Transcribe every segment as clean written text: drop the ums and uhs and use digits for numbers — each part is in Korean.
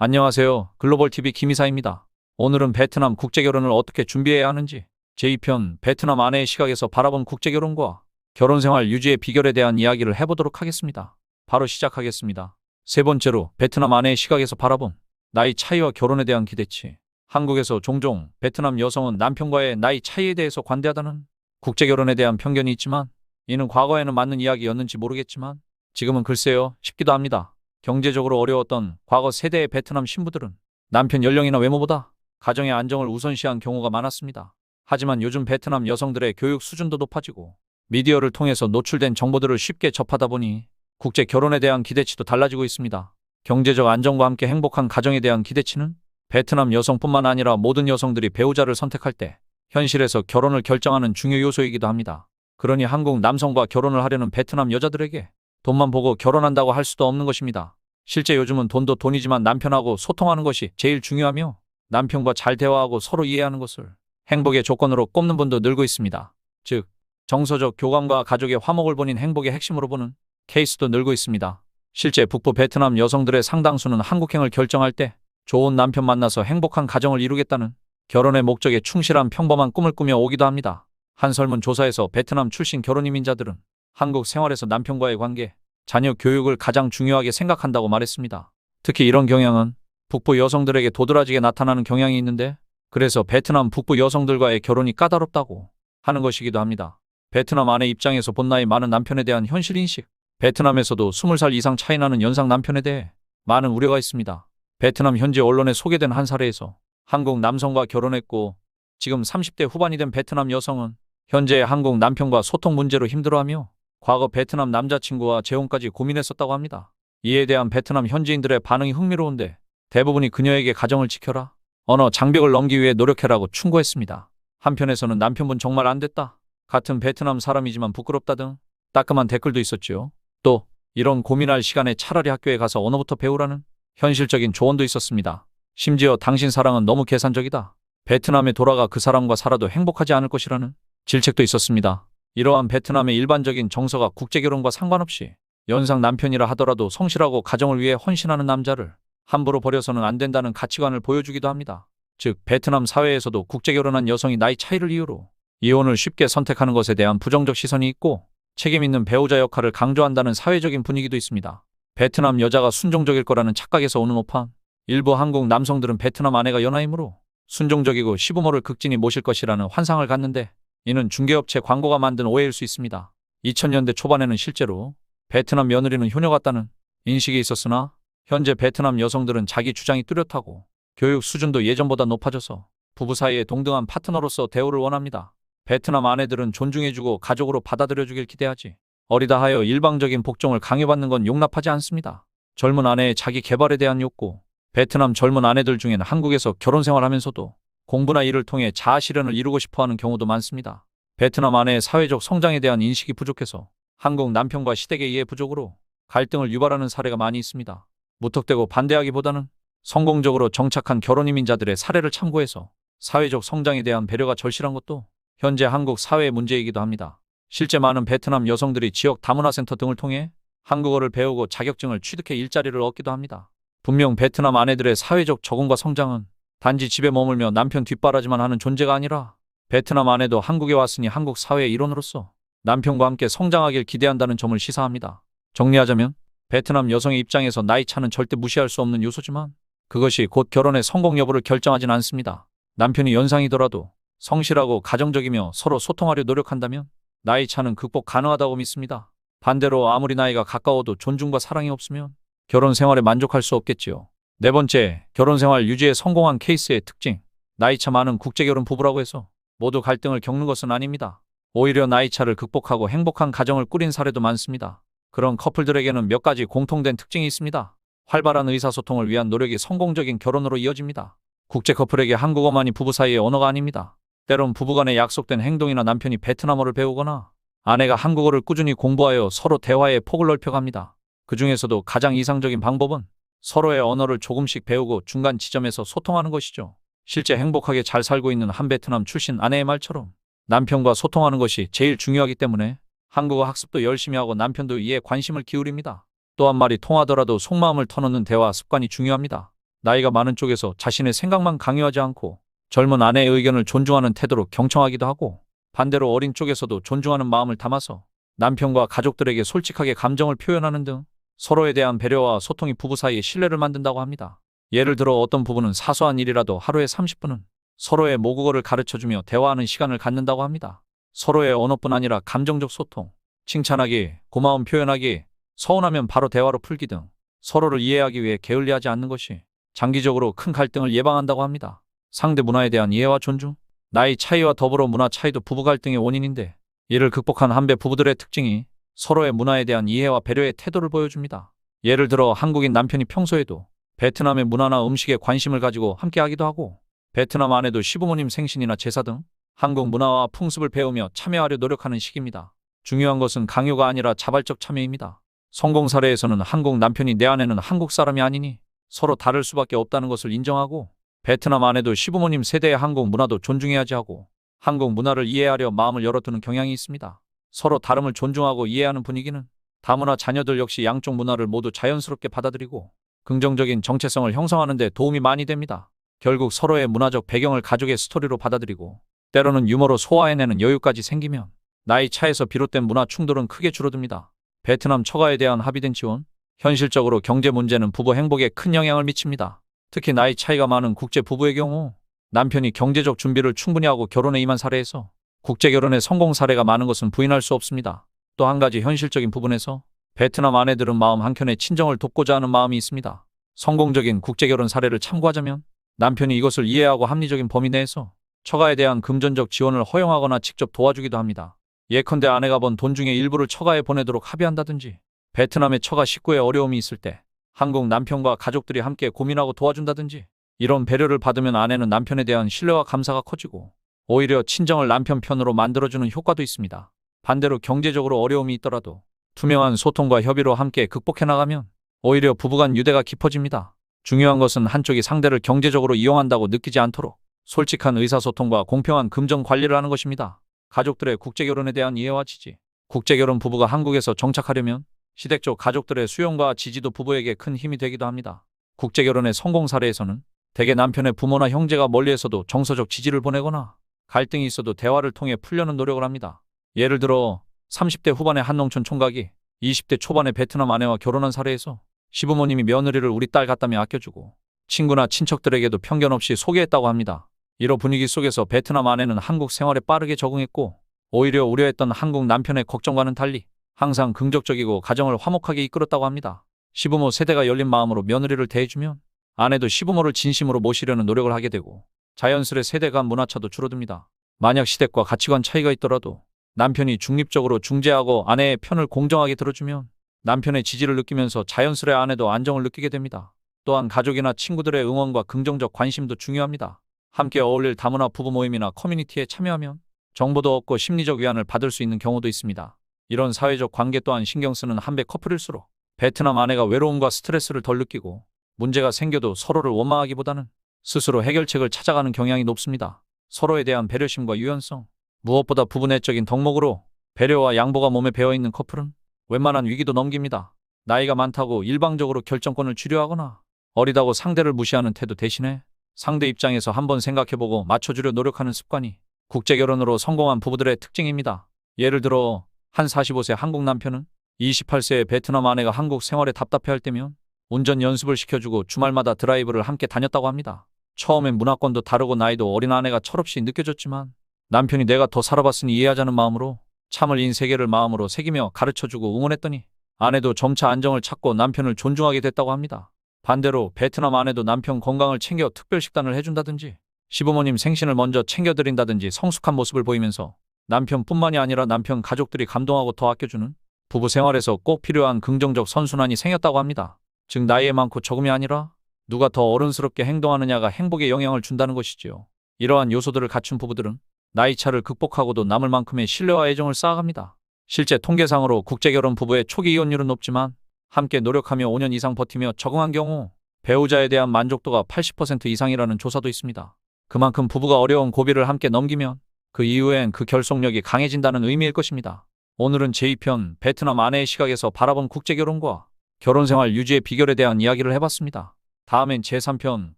안녕하세요. 글로벌TV 김이사입니다. 오늘은 베트남 국제결혼을 어떻게 준비해야 하는지 제2편 베트남 아내의 시각에서 바라본 국제결혼과 결혼생활 유지의 비결에 대한 이야기를 해보도록 하겠습니다. 바로 시작하겠습니다. 세 번째로 베트남 아내의 시각에서 바라본 나이 차이와 결혼에 대한 기대치. 한국에서 종종 베트남 여성은 남편과의 나이 차이에 대해서 관대하다는 국제결혼에 대한 편견이 있지만 이는 과거에는 맞는 이야기였는지 모르겠지만 지금은 글쎄요 싶기도 합니다. 경제적으로 어려웠던 과거 세대의 베트남 신부들은 남편 연령이나 외모보다 가정의 안정을 우선시한 경우가 많았습니다. 하지만 요즘 베트남 여성들의 교육 수준도 높아지고 미디어를 통해서 노출된 정보들을 쉽게 접하다 보니 국제 결혼에 대한 기대치도 달라지고 있습니다. 경제적 안정과 함께 행복한 가정에 대한 기대치는 베트남 여성뿐만 아니라 모든 여성들이 배우자를 선택할 때 현실에서 결혼을 결정하는 중요 요소이기도 합니다. 그러니 한국 남성과 결혼을 하려는 베트남 여자들에게 돈만 보고 결혼한다고 할 수도 없는 것입니다. 실제 요즘은 돈도 돈이지만 남편하고 소통하는 것이 제일 중요하며 남편과 잘 대화하고 서로 이해하는 것을 행복의 조건으로 꼽는 분도 늘고 있습니다. 즉, 정서적 교감과 가족의 화목을 본인 행복의 핵심으로 보는 케이스도 늘고 있습니다. 실제 북부 베트남 여성들의 상당수는 한국행을 결정할 때 좋은 남편 만나서 행복한 가정을 이루겠다는 결혼의 목적에 충실한 평범한 꿈을 꾸며 오기도 합니다. 한 설문조사에서 베트남 출신 결혼 이민자들은 한국 생활에서 남편과의 관계, 자녀 교육을 가장 중요하게 생각한다고 말했습니다. 특히 이런 경향은 북부 여성들에게 도드라지게 나타나는 경향이 있는데 그래서 베트남 북부 여성들과의 결혼이 까다롭다고 하는 것이기도 합니다. 베트남 아내 입장에서 본 나이 많은 남편에 대한 현실인식. 베트남에서도 20살 이상 차이 나는 연상 남편에 대해 많은 우려가 있습니다. 베트남 현지 언론에 소개된 한 사례에서 한국 남성과 결혼했고 지금 30대 후반이 된 베트남 여성은 현재 한국 남편과 소통 문제로 힘들어하며 과거 베트남 남자친구와 재혼까지 고민했었다고 합니다. 이에 대한 베트남 현지인들의 반응이 흥미로운데 대부분이 그녀에게 가정을 지켜라, 언어 장벽을 넘기 위해 노력해라고 충고했습니다. 한편에서는 남편분 정말 안 됐다, 같은 베트남 사람이지만 부끄럽다 등 따끔한 댓글도 있었지요. 또 이런 고민할 시간에 차라리 학교에 가서 언어부터 배우라는 현실적인 조언도 있었습니다. 심지어 당신 사랑은 너무 계산적이다, 베트남에 돌아가 그 사람과 살아도 행복하지 않을 것이라는 질책도 있었습니다. 이러한 베트남의 일반적인 정서가 국제결혼과 상관없이 연상 남편이라 하더라도 성실하고 가정을 위해 헌신하는 남자를 함부로 버려서는 안 된다는 가치관을 보여주기도 합니다. 즉, 베트남 사회에서도 국제결혼한 여성이 나이 차이를 이유로 이혼을 쉽게 선택하는 것에 대한 부정적 시선이 있고 책임 있는 배우자 역할을 강조한다는 사회적인 분위기도 있습니다. 베트남 여자가 순종적일 거라는 착각에서 오는 오판. 일부 한국 남성들은 베트남 아내가 연하이므로 순종적이고 시부모를 극진히 모실 것이라는 환상을 갖는데 이는 중개업체 광고가 만든 오해일 수 있습니다. 2000년대 초반에는 실제로 베트남 며느리는 효녀 같다는 인식이 있었으나 현재 베트남 여성들은 자기 주장이 뚜렷하고 교육 수준도 예전보다 높아져서 부부 사이에 동등한 파트너로서 대우를 원합니다. 베트남 아내들은 존중해주고 가족으로 받아들여주길 기대하지 어리다 하여 일방적인 복종을 강요받는 건 용납하지 않습니다. 젊은 아내의 자기 개발에 대한 욕구. 베트남 젊은 아내들 중에는 한국에서 결혼 생활하면서도 공부나 일을 통해 자아 실현을 이루고 싶어하는 경우도 많습니다. 베트남 아내의 사회적 성장에 대한 인식이 부족해서 한국 남편과 시댁의 이해 부족으로 갈등을 유발하는 사례가 많이 있습니다. 무턱대고 반대하기보다는 성공적으로 정착한 결혼 이민자들의 사례를 참고해서 사회적 성장에 대한 배려가 절실한 것도 현재 한국 사회의 문제이기도 합니다. 실제 많은 베트남 여성들이 지역 다문화센터 등을 통해 한국어를 배우고 자격증을 취득해 일자리를 얻기도 합니다. 분명 베트남 아내들의 사회적 적응과 성장은 단지 집에 머물며 남편 뒷바라지만 하는 존재가 아니라 베트남 아내도 한국에 왔으니 한국 사회의 일원으로서 남편과 함께 성장하길 기대한다는 점을 시사합니다. 정리하자면 베트남 여성의 입장에서 나이 차는 절대 무시할 수 없는 요소지만 그것이 곧 결혼의 성공 여부를 결정하진 않습니다. 남편이 연상이더라도 성실하고 가정적이며 서로 소통하려 노력한다면 나이 차는 극복 가능하다고 믿습니다. 반대로 아무리 나이가 가까워도 존중과 사랑이 없으면 결혼 생활에 만족할 수 없겠지요. 네 번째, 결혼 생활 유지에 성공한 케이스의 특징. 나이차 많은 국제결혼 부부라고 해서 모두 갈등을 겪는 것은 아닙니다. 오히려 나이차를 극복하고 행복한 가정을 꾸린 사례도 많습니다. 그런 커플들에게는 몇 가지 공통된 특징이 있습니다. 활발한 의사소통을 위한 노력이 성공적인 결혼으로 이어집니다. 국제 커플에게 한국어만이 부부 사이의 언어가 아닙니다. 때론 부부간에 약속된 행동이나 남편이 베트남어를 배우거나 아내가 한국어를 꾸준히 공부하여 서로 대화의 폭을 넓혀갑니다. 그 중에서도 가장 이상적인 방법은 서로의 언어를 조금씩 배우고 중간 지점에서 소통하는 것이죠. 실제 행복하게 잘 살고 있는 한 베트남 출신 아내의 말처럼 남편과 소통하는 것이 제일 중요하기 때문에 한국어 학습도 열심히 하고 남편도 이에 관심을 기울입니다. 또 한 말이 통하더라도 속마음을 터놓는 대화 습관이 중요합니다. 나이가 많은 쪽에서 자신의 생각만 강요하지 않고 젊은 아내의 의견을 존중하는 태도로 경청하기도 하고, 반대로 어린 쪽에서도 존중하는 마음을 담아서 남편과 가족들에게 솔직하게 감정을 표현하는 등 서로에 대한 배려와 소통이 부부 사이에 신뢰를 만든다고 합니다. 예를 들어 어떤 부부는 사소한 일이라도 하루에 30분은 서로의 모국어를 가르쳐주며 대화하는 시간을 갖는다고 합니다. 서로의 언어뿐 아니라 감정적 소통, 칭찬하기, 고마움 표현하기, 서운하면 바로 대화로 풀기 등 서로를 이해하기 위해 게을리하지 않는 것이 장기적으로 큰 갈등을 예방한다고 합니다. 상대 문화에 대한 이해와 존중, 나이 차이와 더불어 문화 차이도 부부 갈등의 원인인데, 이를 극복한 한배 부부들의 특징이 서로의 문화에 대한 이해와 배려의 태도를 보여줍니다. 예를 들어 한국인 남편이 평소에도 베트남의 문화나 음식에 관심을 가지고 함께하기도 하고, 베트남 아내도 시부모님 생신이나 제사 등 한국 문화와 풍습을 배우며 참여하려 노력하는 시기입니다. 중요한 것은 강요가 아니라 자발적 참여입니다. 성공 사례에서는 한국 남편이 내 아내는 한국 사람이 아니니 서로 다를 수밖에 없다는 것을 인정하고, 베트남 아내도 시부모님 세대의 한국 문화도 존중해야지 하고 한국 문화를 이해하려 마음을 열어두는 경향이 있습니다. 서로 다름을 존중하고 이해하는 분위기는 다문화 자녀들 역시 양쪽 문화를 모두 자연스럽게 받아들이고 긍정적인 정체성을 형성하는 데 도움이 많이 됩니다. 결국 서로의 문화적 배경을 가족의 스토리로 받아들이고 때로는 유머로 소화해내는 여유까지 생기면 나이 차에서 비롯된 문화 충돌은 크게 줄어듭니다. 베트남 처가에 대한 합의된 지원, 현실적으로 경제 문제는 부부 행복에 큰 영향을 미칩니다. 특히 나이 차이가 많은 국제 부부의 경우 남편이 경제적 준비를 충분히 하고 결혼에 임한 사례에서 국제 결혼의 성공 사례가 많은 것은 부인할 수 없습니다. 또 한 가지 현실적인 부분에서 베트남 아내들은 마음 한켠에 친정을 돕고자 하는 마음이 있습니다. 성공적인 국제 결혼 사례를 참고하자면 남편이 이것을 이해하고 합리적인 범위 내에서 처가에 대한 금전적 지원을 허용하거나 직접 도와주기도 합니다. 예컨대 아내가 번 돈 중에 일부를 처가에 보내도록 합의한다든지, 베트남의 처가 식구에 어려움이 있을 때 한국 남편과 가족들이 함께 고민하고 도와준다든지, 이런 배려를 받으면 아내는 남편에 대한 신뢰와 감사가 커지고 오히려 친정을 남편 편으로 만들어주는 효과도 있습니다. 반대로 경제적으로 어려움이 있더라도 투명한 소통과 협의로 함께 극복해 나가면 오히려 부부간 유대가 깊어집니다. 중요한 것은 한쪽이 상대를 경제적으로 이용한다고 느끼지 않도록 솔직한 의사소통과 공평한 금전 관리를 하는 것입니다. 가족들의 국제결혼에 대한 이해와 지지. 국제결혼 부부가 한국에서 정착하려면 시댁 쪽 가족들의 수용과 지지도 부부에게 큰 힘이 되기도 합니다. 국제결혼의 성공 사례에서는 대개 남편의 부모나 형제가 멀리에서도 정서적 지지를 보내거나 갈등이 있어도 대화를 통해 풀려는 노력을 합니다. 예를 들어 30대 후반의 한 농촌 총각이 20대 초반의 베트남 아내와 결혼한 사례에서 시부모님이 며느리를 우리 딸 같다며 아껴주고 친구나 친척들에게도 편견 없이 소개했다고 합니다. 이런 분위기 속에서 베트남 아내는 한국 생활에 빠르게 적응했고 오히려 우려했던 한국 남편의 걱정과는 달리 항상 긍정적이고 가정을 화목하게 이끌었다고 합니다. 시부모 세대가 열린 마음으로 며느리를 대해주면 아내도 시부모를 진심으로 모시려는 노력을 하게 되고 자연스레 세대 간 문화차도 줄어듭니다. 만약 시댁과 가치관 차이가 있더라도 남편이 중립적으로 중재하고 아내의 편을 공정하게 들어주면 남편의 지지를 느끼면서 자연스레 아내도 안정을 느끼게 됩니다. 또한 가족이나 친구들의 응원과 긍정적 관심도 중요합니다. 함께 어울릴 다문화 부부 모임이나 커뮤니티에 참여하면 정보도 얻고 심리적 위안을 받을 수 있는 경우도 있습니다. 이런 사회적 관계 또한 신경 쓰는 한배 커플일수록 베트남 아내가 외로움과 스트레스를 덜 느끼고 문제가 생겨도 서로를 원망하기보다는 스스로 해결책을 찾아가는 경향이 높습니다. 서로에 대한 배려심과 유연성, 무엇보다 부부 내적인 덕목으로 배려와 양보가 몸에 배어있는 커플은 웬만한 위기도 넘깁니다. 나이가 많다고 일방적으로 결정권을 주려하거나 어리다고 상대를 무시하는 태도 대신에 상대 입장에서 한번 생각해보고 맞춰주려 노력하는 습관이 국제결혼으로 성공한 부부들의 특징입니다. 예를 들어 한 45세 한국 남편은 28세의 베트남 아내가 한국 생활에 답답해할 때면 운전 연습을 시켜주고 주말마다 드라이브를 함께 다녔다고 합니다. 처음엔 문화권도 다르고 나이도 어린 아내가 철없이 느껴졌지만 남편이 내가 더 살아봤으니 이해하자는 마음으로 참을 인세계를 마음으로 새기며 가르쳐주고 응원했더니 아내도 점차 안정을 찾고 남편을 존중하게 됐다고 합니다. 반대로 베트남 아내도 남편 건강을 챙겨 특별 식단을 해준다든지 시부모님 생신을 먼저 챙겨드린다든지 성숙한 모습을 보이면서 남편뿐만이 아니라 남편 가족들이 감동하고 더 아껴주는 부부 생활에서 꼭 필요한 긍정적 선순환이 생겼다고 합니다. 즉 나이에 많고 적음이 아니라 누가 더 어른스럽게 행동하느냐가 행복에 영향을 준다는 것이지요. 이러한 요소들을 갖춘 부부들은 나이차를 극복하고도 남을 만큼의 신뢰와 애정을 쌓아갑니다. 실제 통계상으로 국제결혼 부부의 초기 이혼율은 높지만 함께 노력하며 5년 이상 버티며 적응한 경우 배우자에 대한 만족도가 80% 이상이라는 조사도 있습니다. 그만큼 부부가 어려운 고비를 함께 넘기면 그 이후엔 그 결속력이 강해진다는 의미일 것입니다. 오늘은 제2편 베트남 아내의 시각에서 바라본 국제결혼과 결혼생활 유지의 비결에 대한 이야기를 해봤습니다. 다음엔 제3편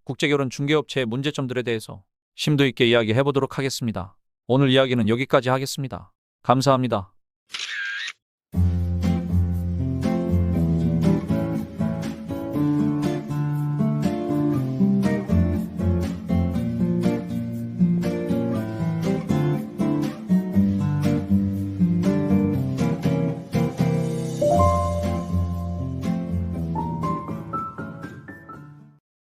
국제결혼 중개업체의 문제점들에 대해서 심도 있게 이야기해 보도록 하겠습니다. 오늘 이야기는 여기까지 하겠습니다. 감사합니다.